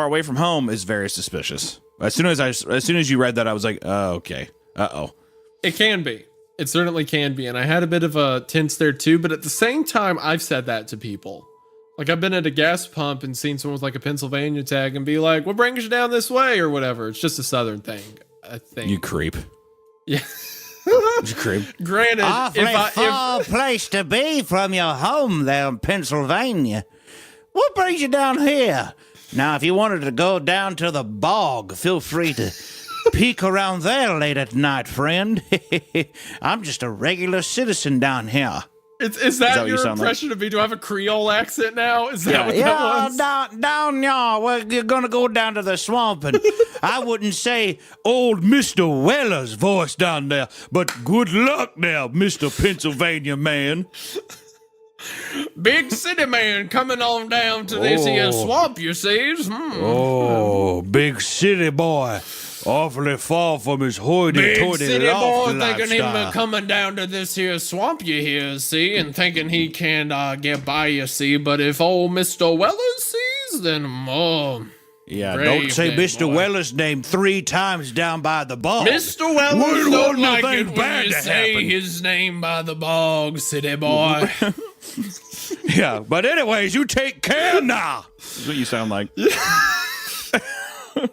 far away from home is very suspicious. As soon as you read that, I was like, oh, okay. Uh-oh. It can be. It certainly can be. And I had a bit of a tense there too. But at the same time, I've said that to people. Like, I've been at a gas pump and seen someone with like a Pennsylvania tag and be like, what brings you down this way or whatever. It's just a Southern thing, I think. You creep. Yeah. You creep. Granted, Awfully far place to be from your home there in Pennsylvania. What brings you down here? Now, if you wanted to go down to the bog, feel free to peek around there late at night, friend. I'm just a regular citizen down here. Is that what you your sound impression of me? Do I have a Creole accent now? Is that what that was? Down y'all. Well, you're gonna go down to the swamp, and I wouldn't say old Mr. Weller's voice down there, but good luck now, Mr. Pennsylvania man. Big city man coming on down to this here swamp, you see. Oh, big city boy. Awfully far from his hoity-toity Big city boy thinking lifestyle. him coming down to this here swamp you here, see, and thinking he can get by, you see. But if old Mr. Weller sees, then Yeah, brave don't say then, Mr. boy. Weller's name 3 times down by the bog. Mr. Weller Wouldn't don't want like nothing it when bad you to say happen. his name by the bog, city boy. Yeah, but anyways, you take care now. That's what you sound like.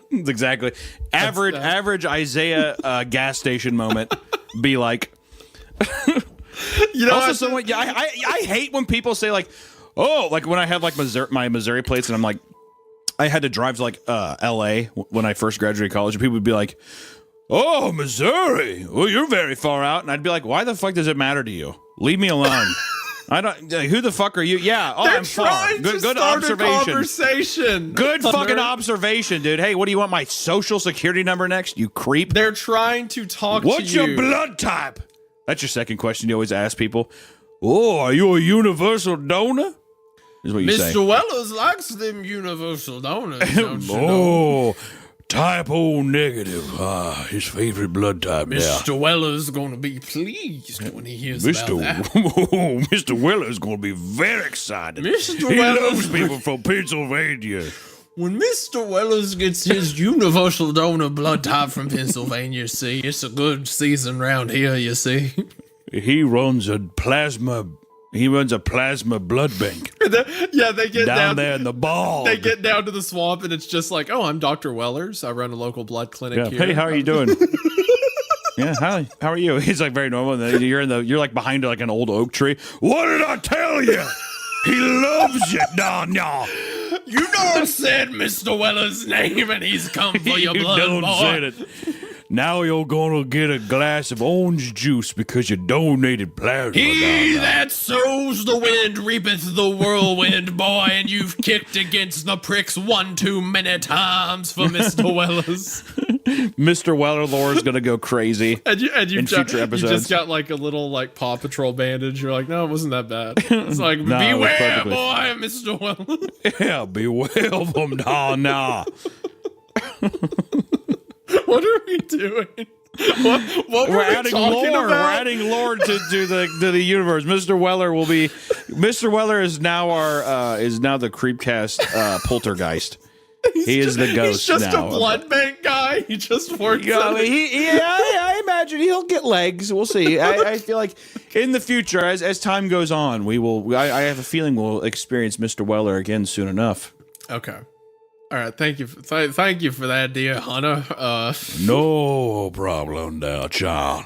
It's exactly. Average Isaiah gas station moment be like. You know, Also, someone, yeah, I hate when people say like, oh, like when I had like my Missouri plates and I'm like, I had to drive to like L.A. when I first graduated college, and people would be like, oh, Missouri, well, you're very far out, and I'd be like, why the fuck does it matter to you? Leave me alone. I don't. Who the fuck are you? Yeah, they're I'm far. trying to Good start observation. a conversation. Good Hunter. fucking observation, dude. Hey, what do you want? My social security number next? You creep. They're trying to talk What's to you. your blood type? That's your second question you always ask people. Oh, are you a universal donor? Is what you say. Mr. Wellers likes them universal donuts, don't you know? Oh, type O negative. His favorite blood type. Mr. Weller's going to be pleased when he hears Mr. about that. Mr. Weller's going to be very excited. Mr. He Weller's- loves people from Pennsylvania. When Mr. Wellers gets his universal donor blood type from Pennsylvania, see, it's a good season round here, you see. He runs a plasma blood bank Yeah, they get down there in the bog. They get down to the swamp, and it's just like, oh, I'm Dr. Wellers. I run a local blood clinic Yeah. here. Hey, how are you doing? Yeah, hi. How are you? He's like very normal. And then you're like behind like an old oak tree. What did I tell you? He loves you, Don y'all. You don't said Mr. Weller's name, and he's come for your You blood, done boy. said it. Now you're gonna get a glass of orange juice because you donated plasma. He Don. that sows the wind reapeth the whirlwind, boy, and you've kicked against the pricks one too many times for Mr. Wellers. Mr. Weller lore is gonna go crazy. And you In future You episodes. just got like a little like Paw Patrol bandage. You're like, no, it wasn't that bad. It's like, No, it was beware, perfectly- boy, Mr. Wellers. Yeah, beware of them, Don. Nah. What are we doing? What were We're we adding talking lore. about? We're adding lore to the universe. Mr. Weller will be. Mr. Weller is now the Creepcast poltergeist. He is the ghost He's just now. a blood bank guy. He just works. Yeah, I at mean, I imagine he'll get legs. We'll see. I feel like in the future, as time goes on, we will. I have a feeling we'll experience Mr. Weller again soon enough. Okay. All right. Thank you. Thank you for that, dear Hunter. No problem there, child.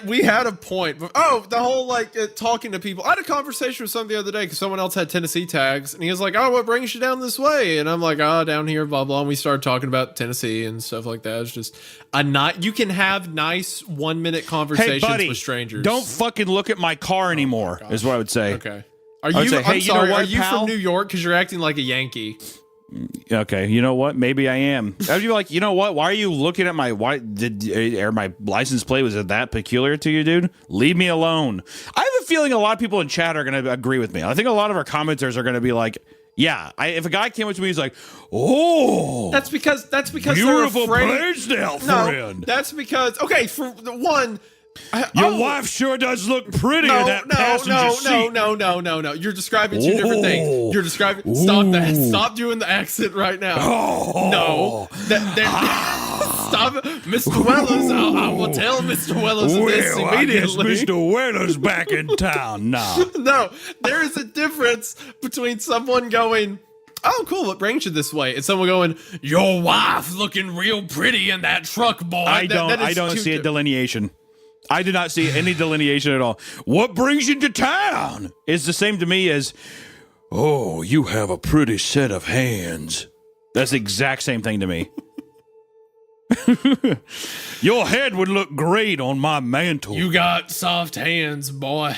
We had a point. Oh, the whole like talking to people. I had a conversation with someone the other day because someone else had Tennessee tags, and he was like, "Oh, what brings you down this way?" And I'm like, "Oh, down here, blah blah." And we started talking about Tennessee and stuff like that. It's just you can have nice 1-minute conversations Hey, buddy, with strangers. don't fucking look at my car anymore. Is what I would say. Okay. Are would you? say, hey, I'm you know sorry. what, Are you pal? from New York? Because you're acting like a Yankee. Okay, you know what? Maybe I am. I'd be like, you know what? Why are you looking at my my license plate? Was it that peculiar to you, dude? Leave me alone. I have a feeling a lot of people in chat are going to agree with me. I think a lot of our commenters are going to be like, yeah. If a guy came up to me, he's like, oh, That's because Beautiful they're afraid. place now, No, friend. that's because for the one, Your wife sure does look pretty in that passenger seat. No. You're describing two different things. You're describing. Stop that. Stop doing the accent right now. No. Stop it. Mr. Wellers, I will tell Mr. Wellers this immediately. I guess Mr. Wellers back in town now. No, there is a difference between someone going, oh, cool, what brings you this way? And someone going, your wife looking real pretty in that truck, boy. I don't see a delineation. I do not see any delineation at all. What brings you to town is the same to me as, oh, you have a pretty set of hands. That's the exact same thing to me. Your head would look great on my mantle. You got soft hands, boy.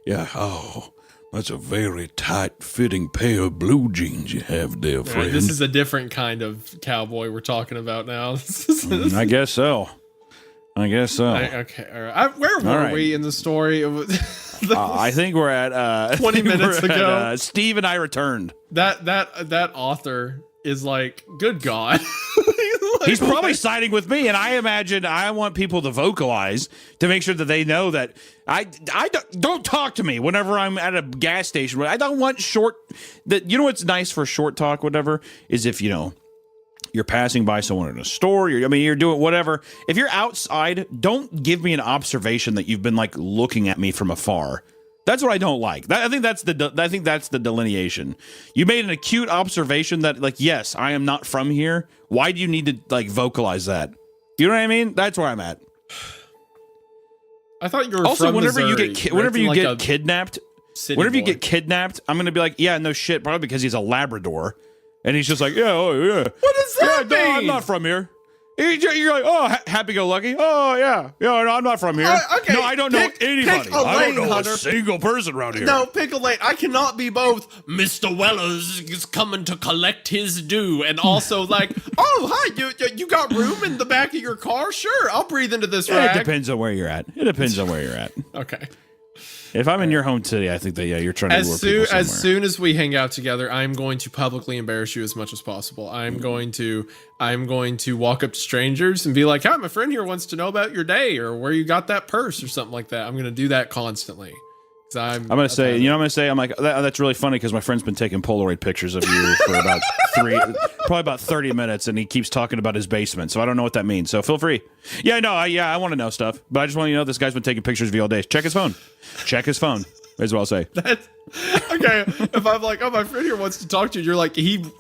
Yeah, oh, that's a very tight-fitting pair of blue jeans you have there, friend. Right, this is a different kind of cowboy we're talking about now. I guess so. Okay, all right. Where were we in the story? I think we're at 20 minutes ago. Steve and I returned. That author is like, good God. He's probably siding with me, and I imagine I want people to vocalize to make sure that they know that I don't talk to me whenever I'm at a gas station. I don't want short. That you know what's nice for short talk, whatever, is if you're passing by someone in a store. You're doing whatever. If you're outside, don't give me an observation that you've been like looking at me from afar. That's what I don't like. I think that's the delineation. You made an acute observation that, like, yes, I am not from here. Why do you need to like vocalize that? You know what I mean? That's where I'm at. I thought you were also from whenever Missouri, you get kidnapped, you get kidnapped, I'm gonna be like, yeah, no shit, probably because he's a Labrador, and he's just like, yeah, oh yeah. What does that mean? No, I'm not from here. You're like, oh, happy-go-lucky. Oh, yeah. No, I'm not from here. Okay, no, I don't know anybody. Pick a lane, I don't know Hunter. a single person around here. No, pick a lane. I cannot be both. Mr. Wellers is coming to collect his due, and also like, oh, hi, you got room in the back of your car? Sure, I'll breathe into this rag. It depends on where you're at. Okay. If I'm in your home city, I think that, yeah, you're trying to lure people somewhere. As soon as we hang out together, I'm going to publicly embarrass you as much as possible. I'm going to walk up to strangers and be like, hi, my friend here wants to know about your day or where you got that purse or something like that. I'm going to do that constantly. I'm going to say, I'm like, that's really funny because my friend's been taking Polaroid pictures of you for about 30 minutes, and he keeps talking about his basement. So I don't know what that means. So feel free. Yeah, no, I want to know stuff, but I just want you to know this guy's been taking pictures of you all day. Check his phone. Is what I'll say. That's, okay. If I'm like, oh, my friend here wants to talk to you, you're like, he's God,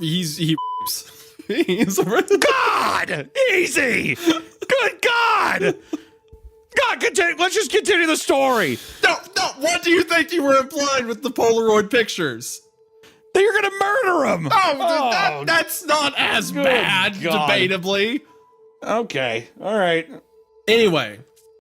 easy. Good God. God, continue. Let's just continue the story. No. What do you think you were implying with the Polaroid pictures? That you're gonna murder him. That's not as bad, God. debatably. Okay. All right. Anyway,